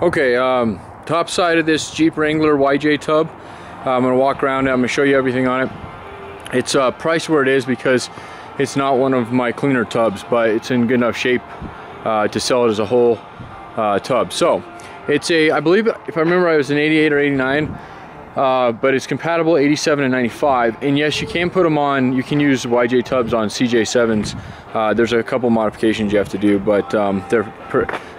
Okay, top side of this Jeep Wrangler YJ tub. I'm going to walk around and I'm going to show you everything on it. It's priced where it is because it's not one of my cleaner tubs, but it's in good enough shape to sell it as a whole tub. So it's a, I believe, if I remember, it was an 88 or 89, but it's compatible 87 and 95. And yes, you can put them on, you can use YJ tubs on CJ7s. There's a couple modifications you have to do, but they're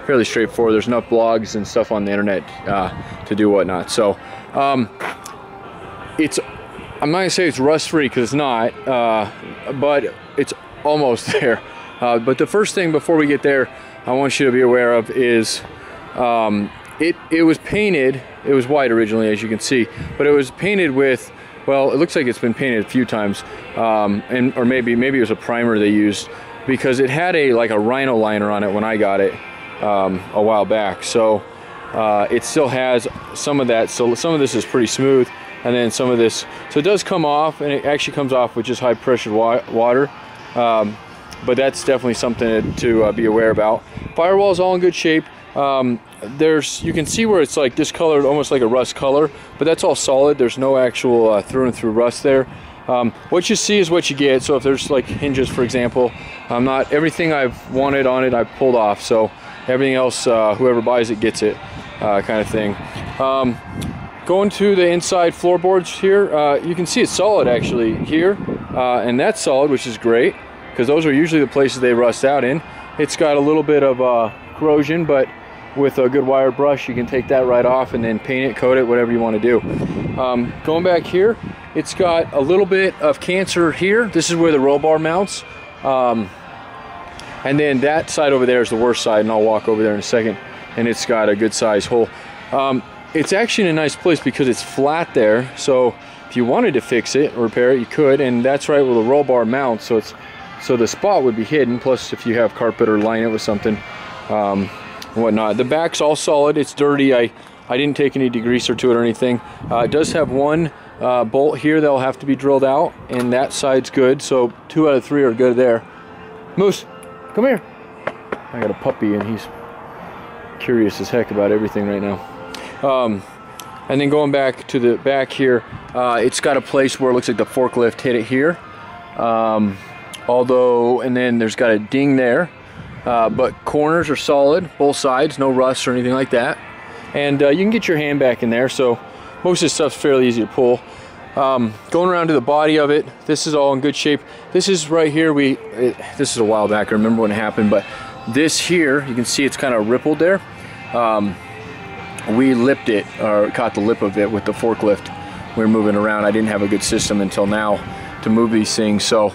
fairly straightforward. There's enough blogs and stuff on the internet to do whatnot. So it's, I'm not gonna say it's rust-free because it's not, but it's almost there. But the first thing before we get there, I want you to be aware of is it was painted. It was white originally, as you can see, but it was painted with, well, it looks like it's been painted a few times, or maybe it was a primer they used, because it had like a Rhino liner on it when I got it a while back. So it still has some of that. So some of this is pretty smooth, and then some of this, so it does come off, and it actually comes off with just high pressure water. But that's definitely something to be aware about. Firewall is all in good shape. You can see where it's like discolored, almost like a rust color, but that's all solid. There's no actual through and through rust there. What you see is what you get. So if there's like hinges, for example, not everything I've wanted on it I've pulled off, so everything else, whoever buys it gets it, kind of thing. Going to the inside floorboards here, you can see it's solid actually here, and that's solid, which is great, because those are usually the places they rust out in. It's got a little bit of corrosion, but with a good wire brush you can take that right off and then paint it, coat it, whatever you want to do. Going back here, it's got a little bit of cancer here. This is where the roll bar mounts, and then that side over there is the worst side, and I'll walk over there in a second, and it's got a good size hole. It's actually in a nice place because it's flat there, so if you wanted to fix it or repair it, you could, and that's right where the roll bar mounts, so the spot would be hidden, plus if you have carpet or line it with something, whatnot. The back's all solid. It's dirty. I didn't take any degreaser to it or anything. It does have one bolt here that'll have to be drilled out, and that side's good, so 2 out of 3 are good there. Moose, come here. I got a puppy and he's curious as heck about everything right now. And then going back to the back here, it's got a place where it looks like the forklift hit it here, and then there's got a ding there, but corners are solid, both sides, no rust or anything like that, and you can get your hand back in there, so most of this stuff's fairly easy to pull. Going around to the body of it, this is all in good shape. This is right here, this is a while back, I remember when it happened, but this here, you can see it's kind of rippled there. We lipped it, or caught the lip of it with the forklift. We were moving around. I didn't have a good system until now to move these things. So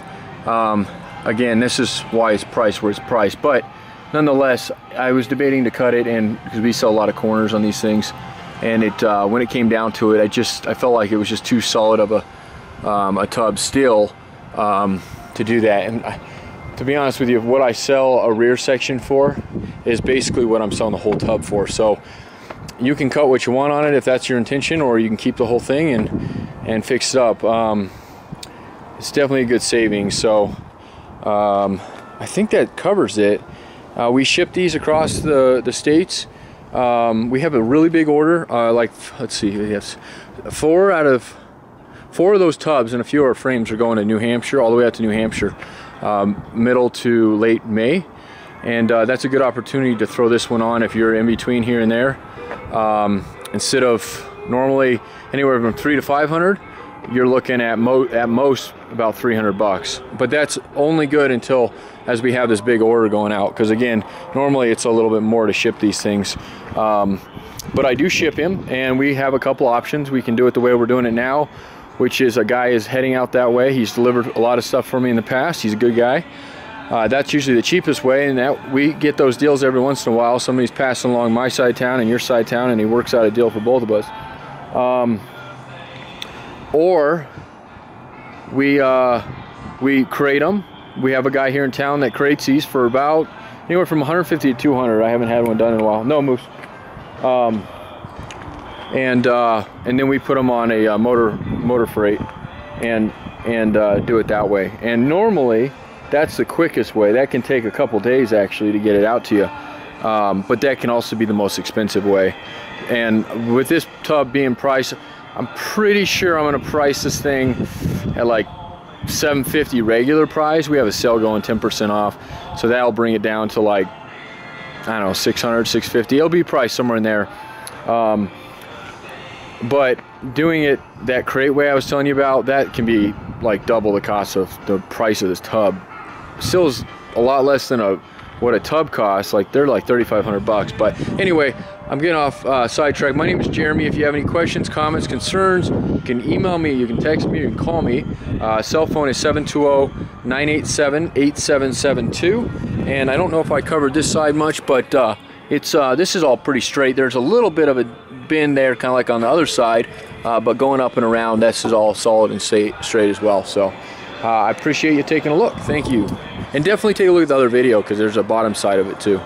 again, this is why it's priced where it's priced. But nonetheless, I was debating to cut it, and because we sell a lot of corners on these things, and it when it came down to it, I felt like it was just too solid of a tub still to do that. And to be honest with you, what I sell a rear section for is basically what I'm selling the whole tub for. So you can cut what you want on it if that's your intention, or you can keep the whole thing and fix it up. It's definitely a good savings. So I think that covers it. We ship these across the states. We have a really big order. Let's see, yes, 4 of those tubs and a few of our frames are going to New Hampshire, all the way out to New Hampshire, middle to late May. And that's a good opportunity to throw this one on if you're in between here and there. Instead of normally anywhere from 300 to 500, you're looking at most about 300 bucks. But that's only good until as we have this big order going out, because again, normally it's a little bit more to ship these things. But I do ship him, and we have a couple options. We can do it the way we're doing it now, which is a guy is heading out that way. He's delivered a lot of stuff for me in the past. He's a good guy. That's usually the cheapest way, and that we get those deals every once in a while. Somebody's passing along my side of town and your side of town, and he works out a deal for both of us. Or we crate them. We have a guy here in town that crates these for about anywhere from 150 to 200. I haven't had one done in a while. No, Moose. And then we put them on a motor freight and do it that way. And normally that's the quickest way. That can take a couple days actually to get it out to you. but that can also be the most expensive way. And with this tub being priced, I'm pretty sure I'm going to price this thing at like $750 regular price. We have a sale going 10% off, so that'll bring it down to like, I don't know, $600, $650. It'll be priced somewhere in there. But doing it that crate way I was telling you about, that can be like double the cost of the price of this tub. Still is a lot less than what a tub costs. Like they're like $3,500. But anyway, I'm getting off sidetrack. My name is Jeremy. If you have any questions, comments, concerns, you can email me, you can text me, you can call me. Cell phone is 720-987-8772. And I don't know if I covered this side much, but this is all pretty straight. There's a little bit of a bend there, kind of like on the other side, but going up and around, this is all solid and straight as well. So I appreciate you taking a look. Thank you. And definitely take a look at the other video, because there's a bottom side of it too.